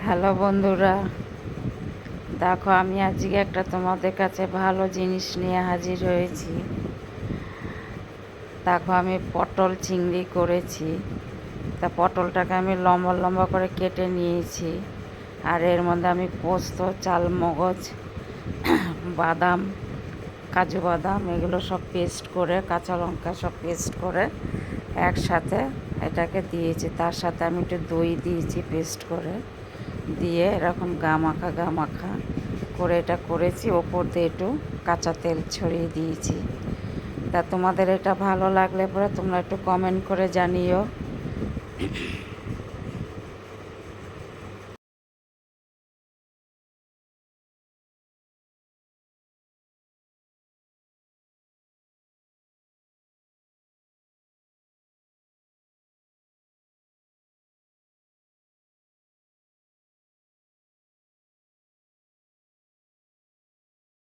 Hello বন্ধুরা, দেখো আমি আজকে একটা তোমাদের কাছে ভালো জিনিস নিয়ে হাজির হয়েছি। দেখো আমি পটল চিংড়ি করেছি। তা পটলটাকে আমি লম্বা লম্বা করে কেটে নিয়েছি। আর এর মধ্যে আমি পোস্ত, চালমগজ, বাদাম, কাজু বাদাম এগুলো সব পেস্ট করে, কাঁচা লঙ্কা সব পেস্ট করে একসাথে এটাকে দিয়েছি। তার সাথে আমি একটু দই দিয়েছি পেস্ট করে, দিয়ে এরকম গা মাখা করে এটা করেছি। ওপর দিয়ে একটু কাঁচা তেল ছড়িয়ে দিয়েছি। তা তোমাদের এটা ভালো লাগলে পরে তোমরা একটু কমেন্ট করে জানিও।